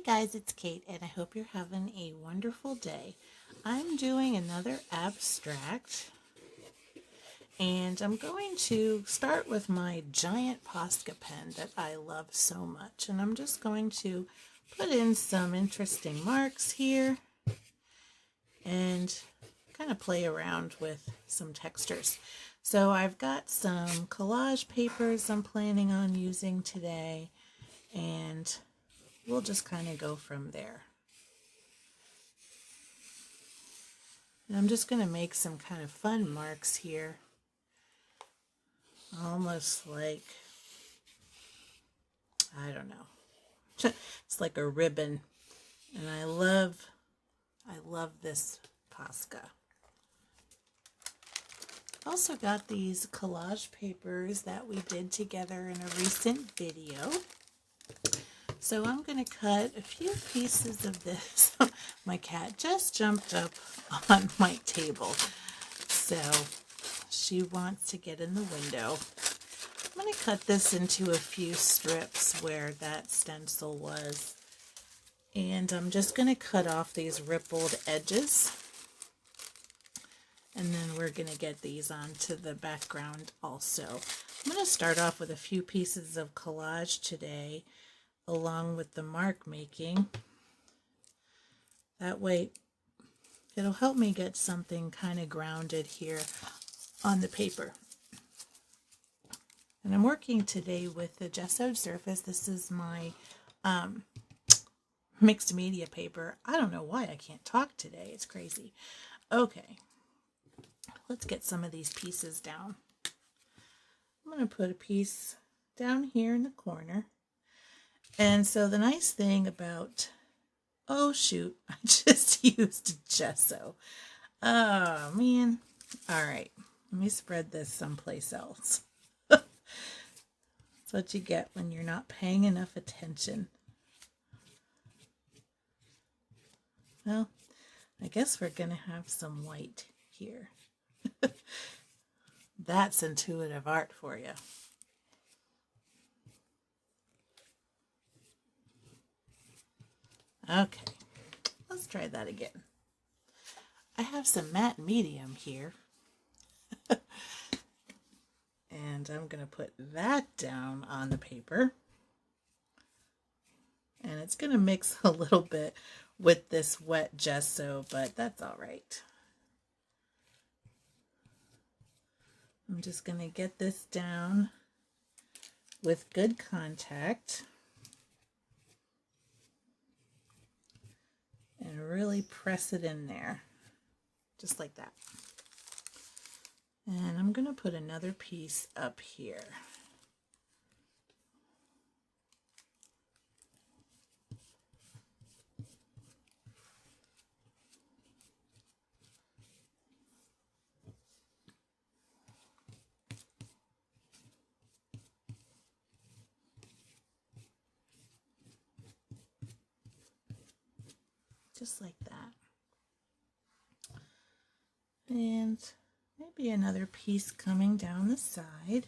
guys, it's Kate, and I hope you're having a wonderful day. I'm doing another abstract, and I'm going to start with my giant Posca pen that I love so much. And I'm just going to put in some interesting marks here and kind of play around with some textures. So I've got some collage papers I'm planning on using today, and we'll just kind of go from there. And I'm just going to make some kind of fun marks here. Almost like, I don't know. It's like a ribbon. And I love this Posca. Also got these collage papers that we did together in a recent video. So I'm going to cut a few pieces of this. My cat just jumped up on my table, so she wants to get in the window. I'm going to cut this into a few strips where that stencil was. And I'm just going to cut off these rippled edges. And then we're going to get these onto the background also. I'm going to start off with a few pieces of collage today, along with the mark making. That way it'll help me get something kind of grounded here on the paper. And I'm working today with the gessoed surface. This is my mixed media paper. I don't know why I can't talk today. It's crazy. Okay, let's get some of these pieces down. I'm going to put a piece down here in the corner. And so the nice thing about, oh shoot, I just used gesso. Oh man. All right, let me spread this someplace else. That's what you get when you're not paying enough attention. Well, I guess we're going to have some white here. That's intuitive art for you. Okay, let's try that again. I have some matte medium here. And I'm going to put that down on the paper. And it's going to mix a little bit with this wet gesso, but that's all right. I'm just going to get this down with good contact and really press it in there, just like that. And I'm going to put another piece up here. Just like that. And maybe another piece coming down the side.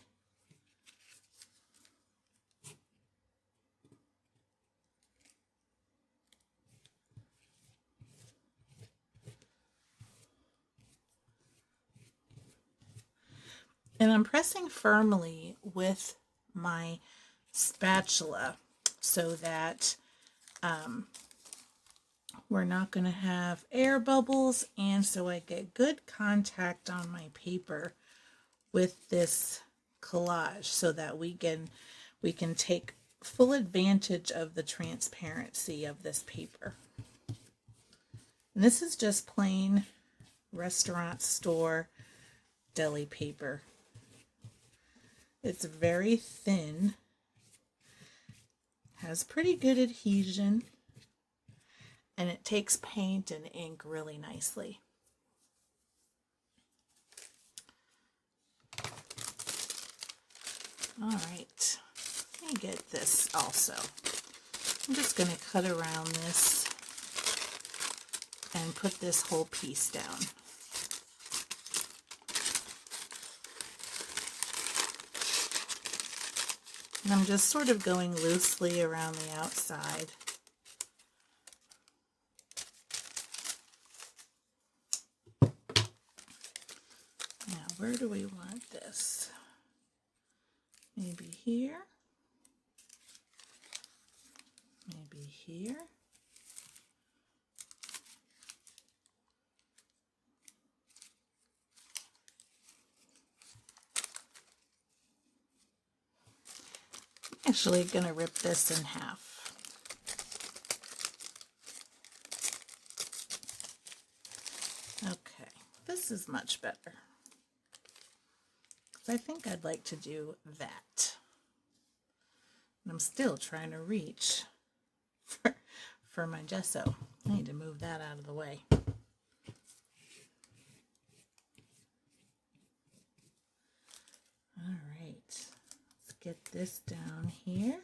And I'm pressing firmly with my spatula so that we're not going to have air bubbles, and so I get good contact on my paper with this collage so that we can take full advantage of the transparency of this paper. And this is just plain restaurant store deli paper. It's very thin, has pretty good adhesion, and it takes paint and ink really nicely. All right, let me get this also. I'm just going to cut around this and put this whole piece down. And I'm just sort of going loosely around the outside. where do we want this? Maybe here. Maybe here. I'm actually going to rip this in half. Okay, this is much better. I think I'd like to do that. And I'm still trying to reach for my gesso. I need to move that out of the way. All right, let's get this down here.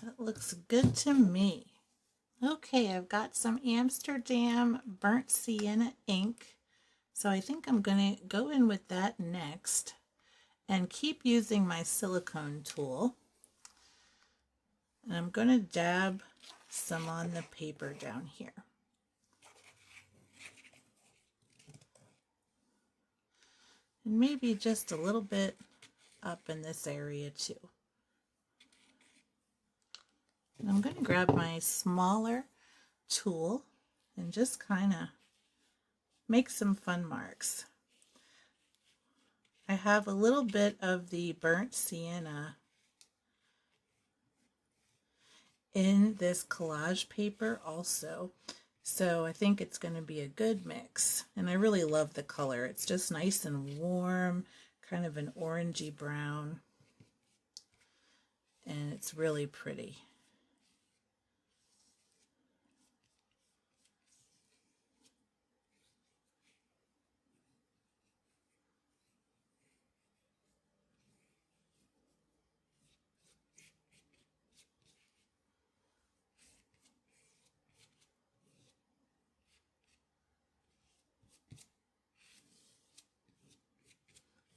That looks good to me. Okay, I've got some Amsterdam Burnt Sienna ink. So I think I'm going to go in with that next and keep using my silicone tool. And I'm going to dab some on the paper down here. And maybe just a little bit up in this area too. And I'm going to grab my smaller tool and just kind of make some fun marks. I have a little bit of the burnt sienna in this collage paper also, so I think it's going to be a good mix. And I really love the color. It's just nice and warm, kind of an orangey brown, and it's really pretty.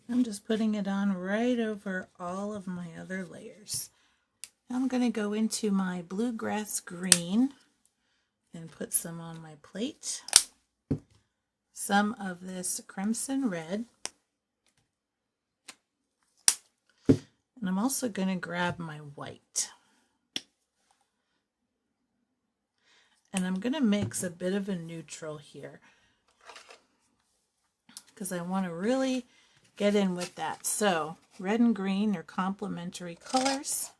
I'm just putting it on right over all of my other layers. I'm going to go into my bluegrass green and put some on my plate. Some of this crimson red. And I'm also going to grab my white. And I'm going to mix a bit of a neutral here, because I want to really get in with that. So red and green are complementary colors,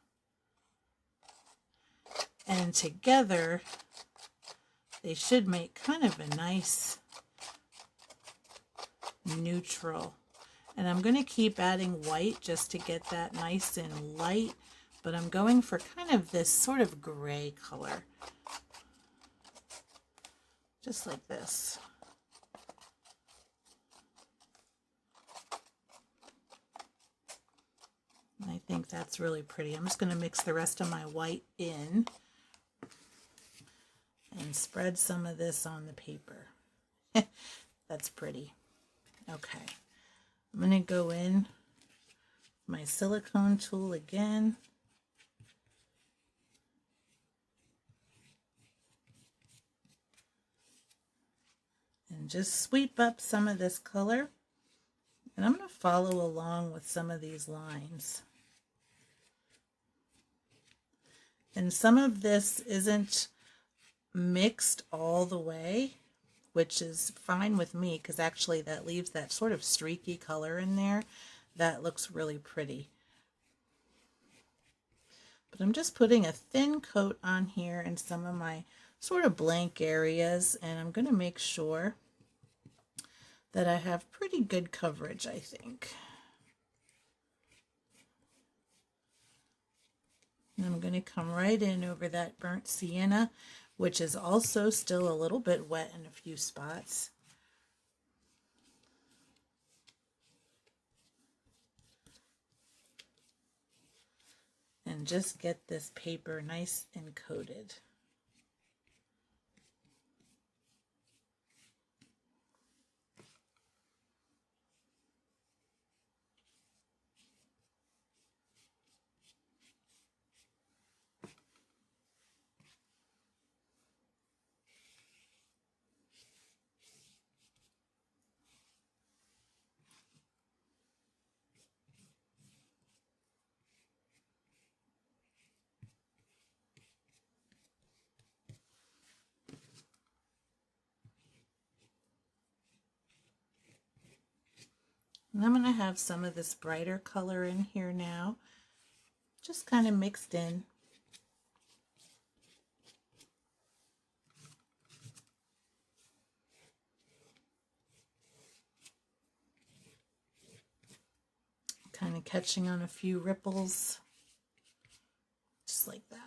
and together they should make kind of a nice neutral. And I'm going to keep adding white just to get that nice and light, but I'm going for kind of this sort of gray color, just like this. I think that's really pretty. I'm just going to mix the rest of my white in and spread some of this on the paper. That's pretty. Okay, I'm going to go in my silicone tool again. And just sweep up some of this color. And I'm going to follow along with some of these lines. And some of this isn't mixed all the way, which is fine with me, because actually that leaves that sort of streaky color in there that looks really pretty. But I'm just putting a thin coat on here in some of my sort of blank areas, and I'm going to make sure that I have pretty good coverage, I think. And I'm going to come right in over that burnt sienna, which is also still a little bit wet in a few spots. And just get this paper nice and coated. And I'm going to have some of this brighter color in here now, just kind of mixed in. Kind of catching on a few ripples, just like that.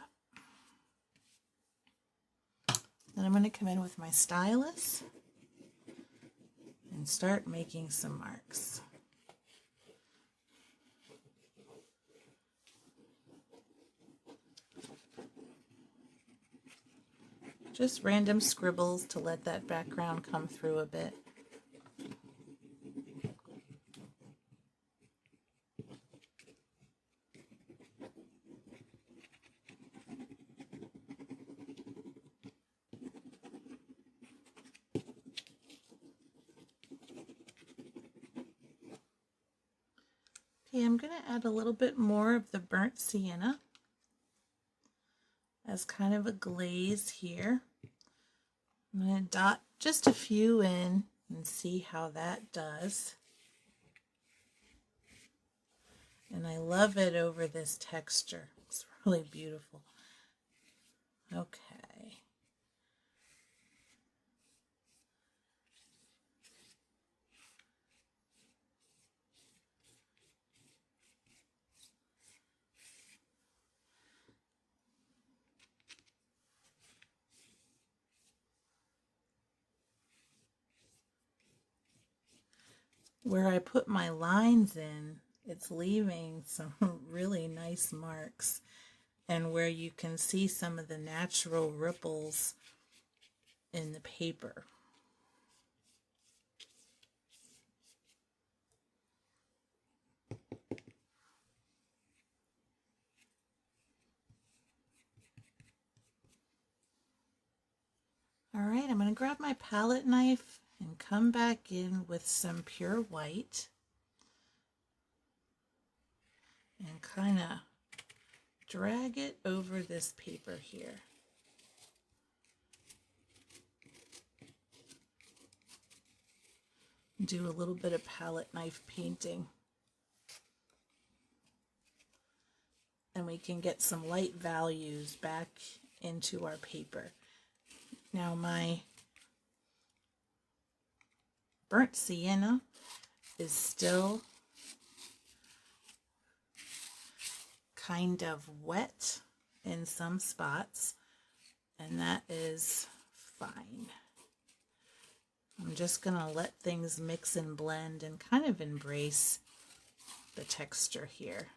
Then I'm going to come in with my stylus and start making some marks. Just random scribbles to let that background come through a bit. Okay, I'm going to add a little bit more of the burnt sienna as kind of a glaze here. I'm going to dot just a few in and see how that does. And I love it over this texture. It's really beautiful. Okay. Where I put my lines in, it's leaving some really nice marks, and where you can see some of the natural ripples in the paper. All right, I'm going to grab my palette knife and come back in with some pure white and kind of drag it over this paper here. Do a little bit of palette knife painting. And we can get some light values back into our paper. Now my burnt sienna is still kind of wet in some spots, and that is fine. I'm just going to let things mix and blend and kind of embrace the texture here.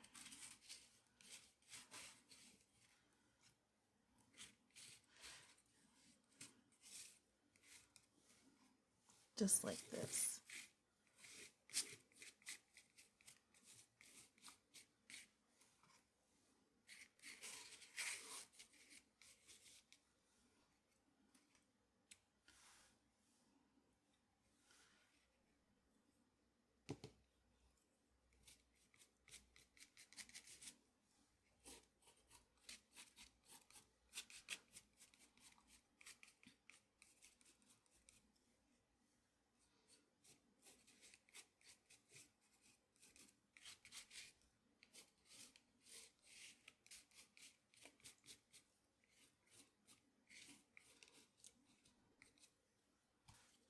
Just like this.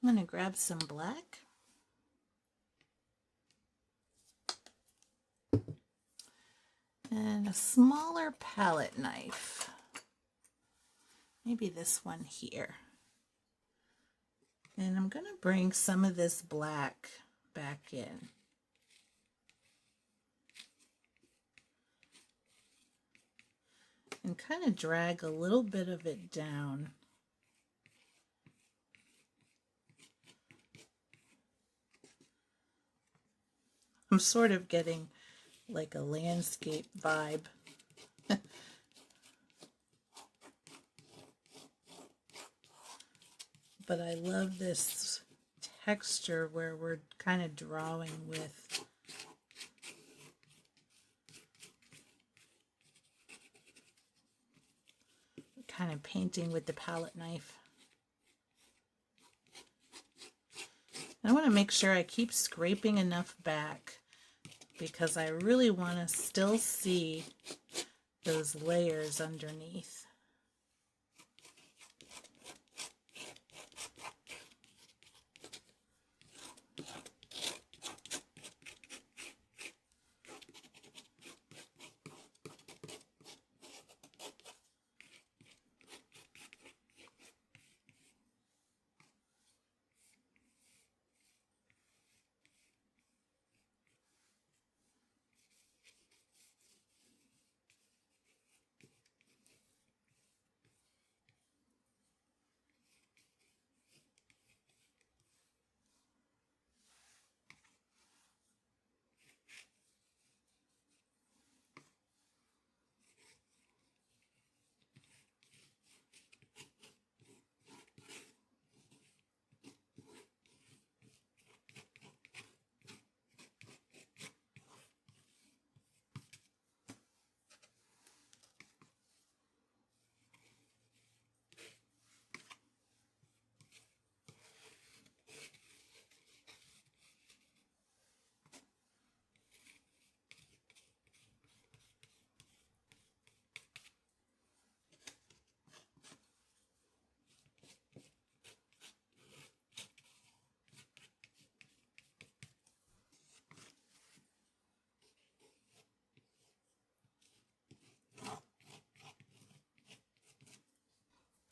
I'm going to grab some black. And a smaller palette knife. Maybe this one here. And I'm going to bring some of this black back in. And kind of drag a little bit of it down. I'm sort of getting like a landscape vibe. But I love this texture where we're kind of drawing with kind of painting with the palette knife. I want to make sure I keep scraping enough back because I really want to still see those layers underneath.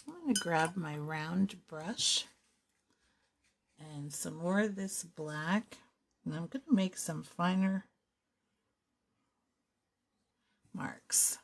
I'm going to grab my round brush and some more of this black, and I'm going to make some finer marks.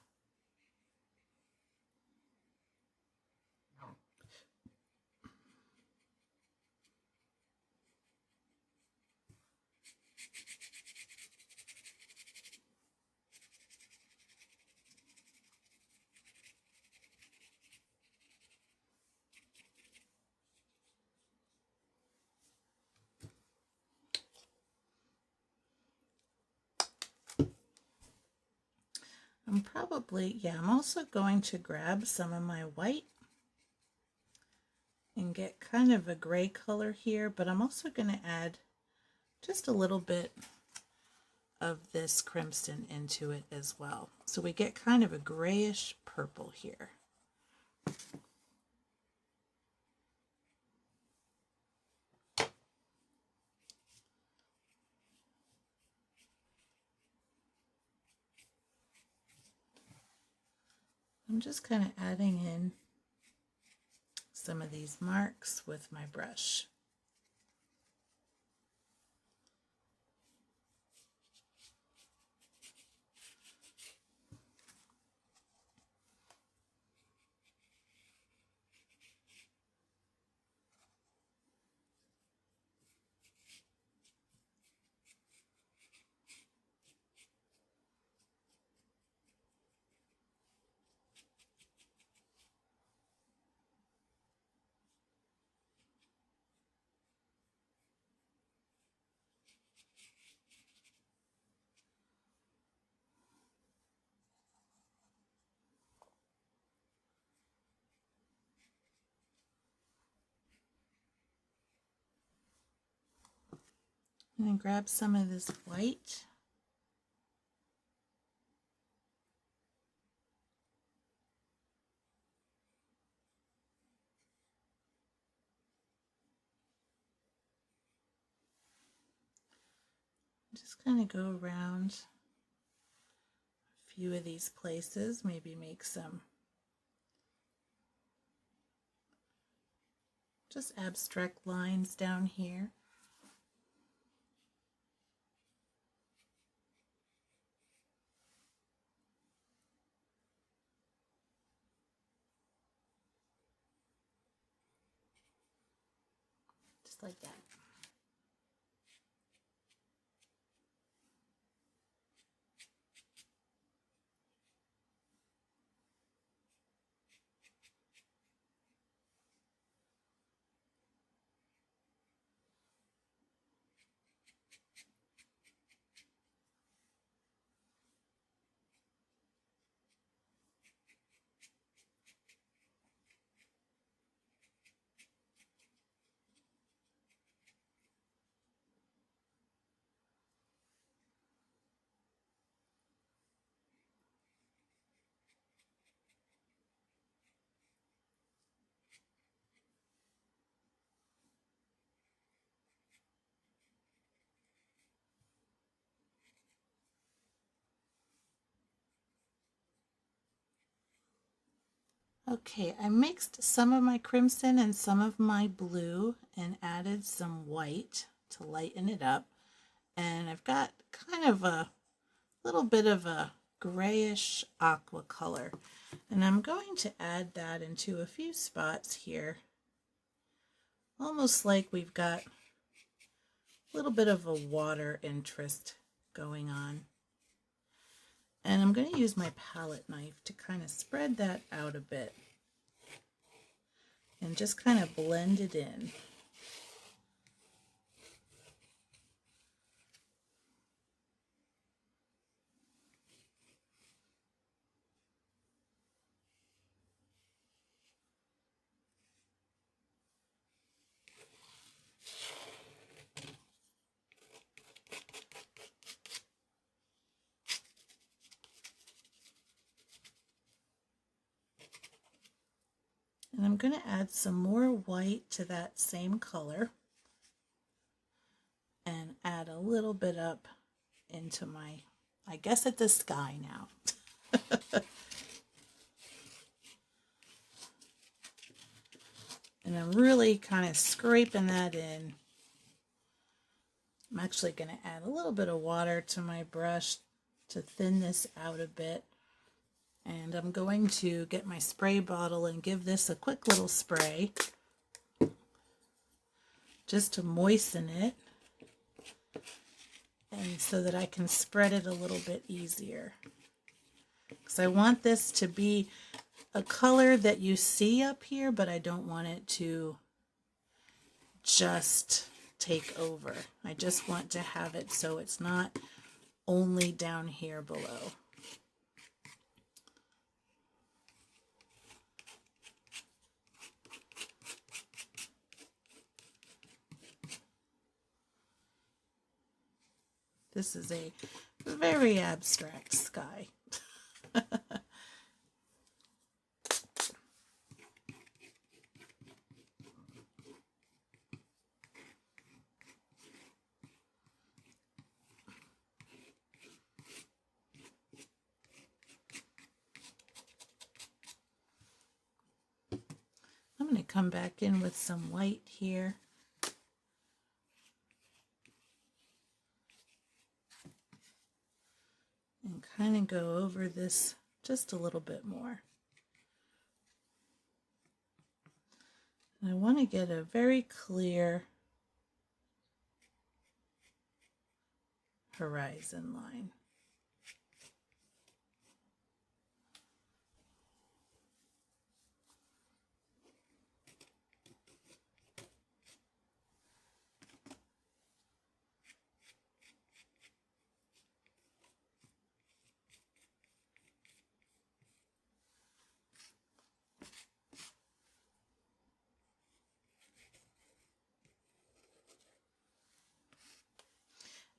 I'm also going to grab some of my white and get kind of a gray color here, but I'm also going to add just a little bit of this crimson into it as well. So we get kind of a grayish purple here. I'm just kind of adding in some of these marks with my brush. And then grab some of this white. Just kind of go around a few of these places, maybe make some just abstract lines down here. Just like that. Okay, I mixed some of my crimson and some of my blue and added some white to lighten it up. And I've got kind of a little bit of a grayish aqua color. And I'm going to add that into a few spots here. Almost like we've got a little bit of a water interest going on. And I'm going to use my palette knife to kind of spread that out a bit and just kind of blend it in. And I'm going to add some more white to that same color and add a little bit up into my, I guess it's the sky now. And I'm really kind of scraping that in. I'm actually going to add a little bit of water to my brush to thin this out a bit. And I'm going to get my spray bottle and give this a quick little spray just to moisten it and so that I can spread it a little bit easier. Because I want this to be a color that you see up here, but I don't want it to just take over. I just want to have it so it's not only down here below. This is a very abstract sky. I'm going to come back in with some white here. And kind of go over this just a little bit more. And I want to get a very clear horizon line.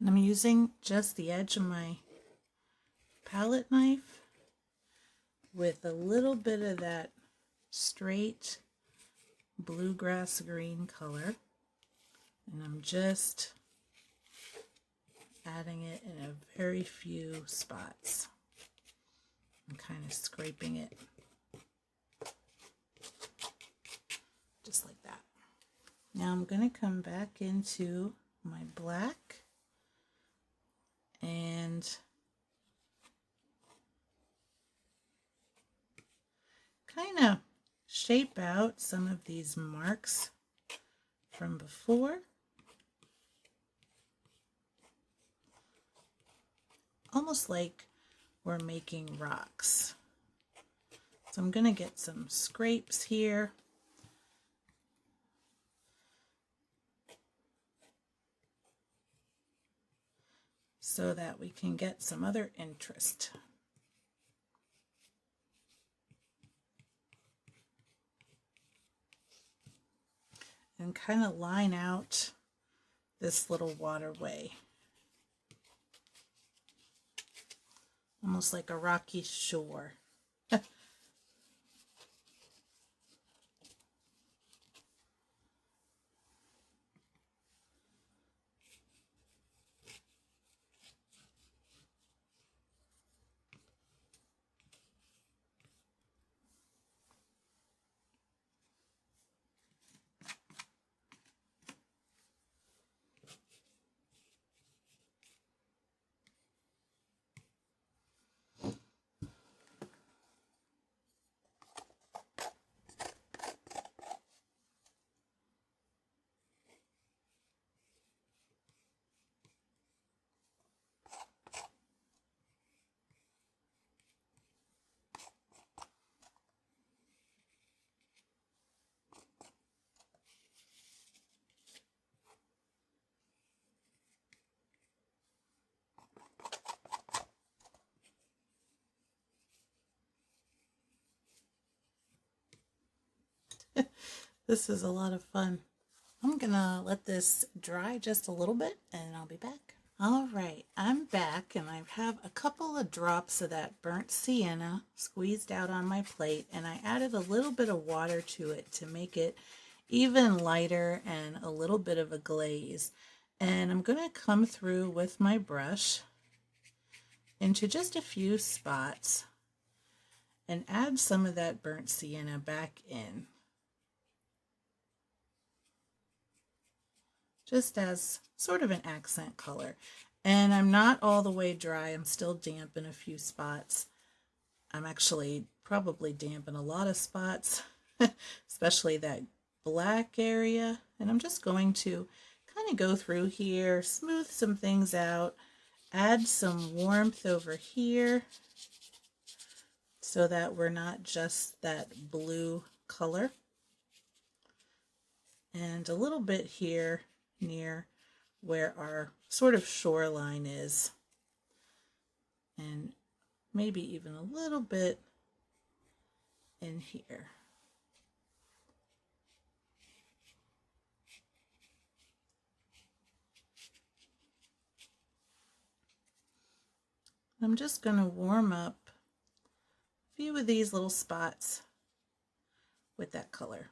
And I'm using just the edge of my palette knife with a little bit of that straight bluegrass green color. And I'm just adding it in a very few spots. I'm kind of scraping it just like that. Now I'm going to come back into my black and kind of shape out some of these marks from before. Almost like we're making rocks. So I'm going to get some scrapes here. So that we can get some other interest. And kind of line out this little waterway. Almost like a rocky shore. This is a lot of fun. I'm gonna let this dry just a little bit and I'll be back. All right, I'm back and I have a couple of drops of that burnt sienna squeezed out on my plate, and I added a little bit of water to it to make it even lighter and a little bit of a glaze. And I'm going to come through with my brush into just a few spots and add some of that burnt sienna back in, just as sort of an accent color. And I'm not all the way dry. I'm still damp in a few spots. I'm actually probably damp in a lot of spots, especially that black area. And I'm just going to kind of go through here, smooth some things out, add some warmth over here so that we're not just that blue color, and a little bit here near where our sort of shoreline is, and maybe even a little bit in here. I'm just going to warm up a few of these little spots with that color.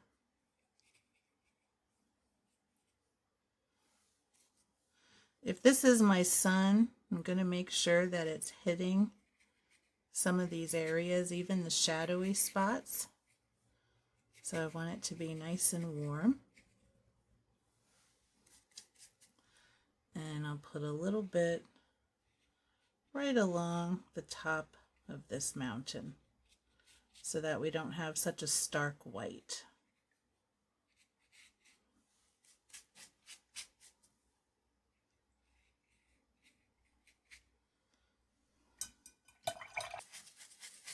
If this is my sun, I'm going to make sure that it's hitting some of these areas, even the shadowy spots. So I want it to be nice and warm. And I'll put a little bit right along the top of this mountain so that we don't have such a stark white.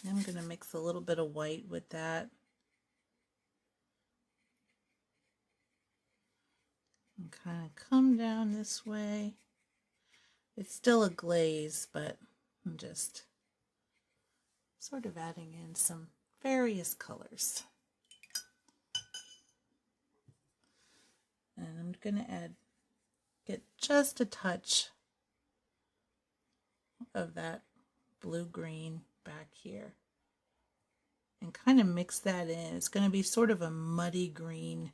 I'm going to mix a little bit of white with that. And kind of come down this way. It's still a glaze, but I'm just sort of adding in some various colors. And I'm going to get just a touch of that blue-green back here and kind of mix that in. It's going to be sort of a muddy green,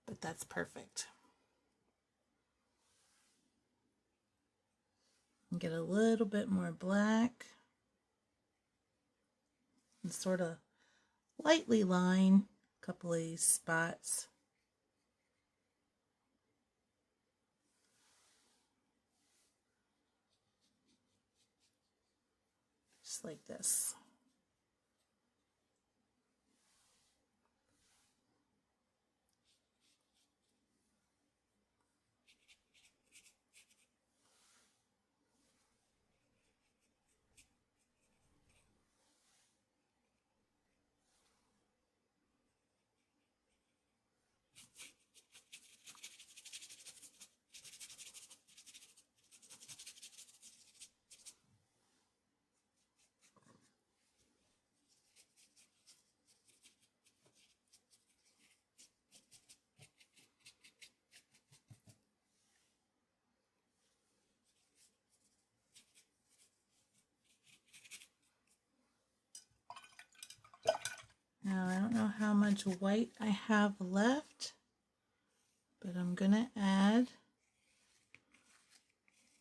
but that's perfect. And get a little bit more black and sort of lightly line a couple of these spots. Just like this. Now, I don't know how much white I have left, but I'm going to add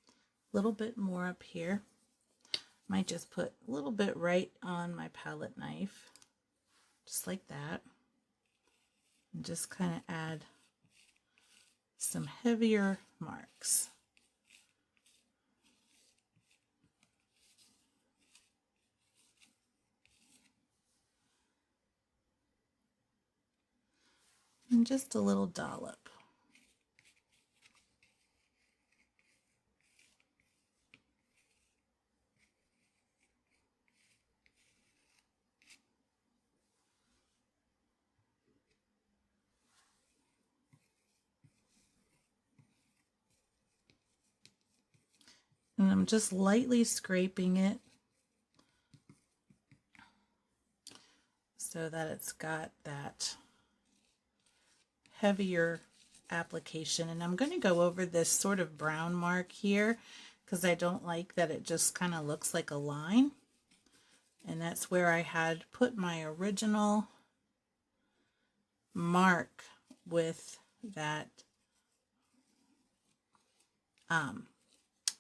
a little bit more up here. Might just put a little bit right on my palette knife, just like that. And just kind of add some heavier marks. And just a little dollop. And I'm just lightly scraping it so that it's got that heavier application. And I'm going to go over this sort of brown mark here because I don't like that it just kind of looks like a line. And that's where I had put my original mark with that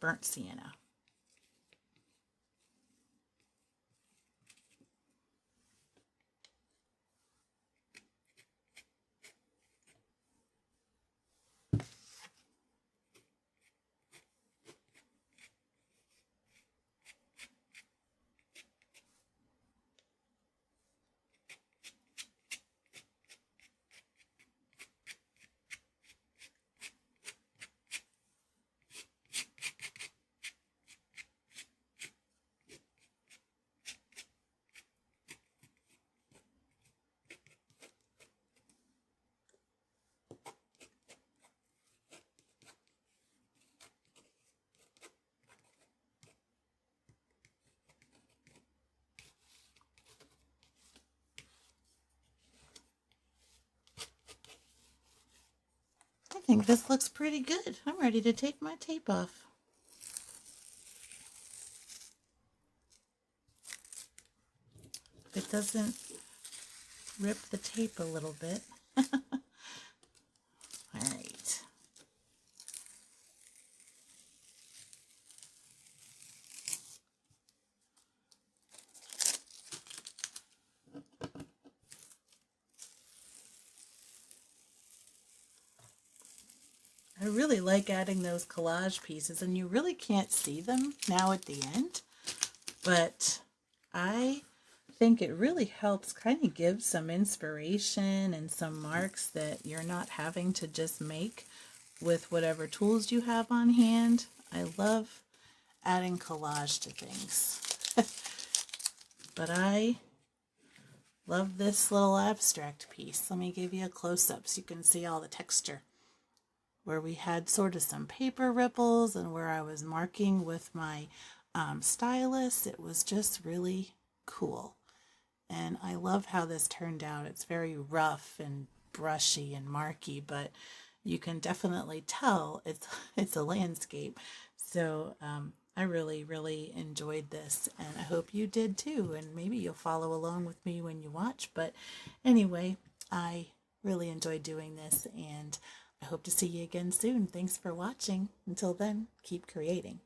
burnt sienna. I think this looks pretty good. I'm ready to take my tape off. If it doesn't rip the tape a little bit. All right. I really like adding those collage pieces, and you really can't see them now at the end, but I think it really helps kind of give some inspiration and some marks that you're not having to just make with whatever tools you have on hand. I love adding collage to things. But I love this little abstract piece. Let me give you a close-up so you can see all the texture. Where we had sort of some paper ripples and where I was marking with my stylus, it was just really cool. And I love how this turned out. It's very rough and brushy and marky, but you can definitely tell it's a landscape. So I really, really enjoyed this, and I hope you did too. And maybe you'll follow along with me when you watch. But anyway, I really enjoyed doing this, and I hope to see you again soon. Thanks for watching. Until then, keep creating.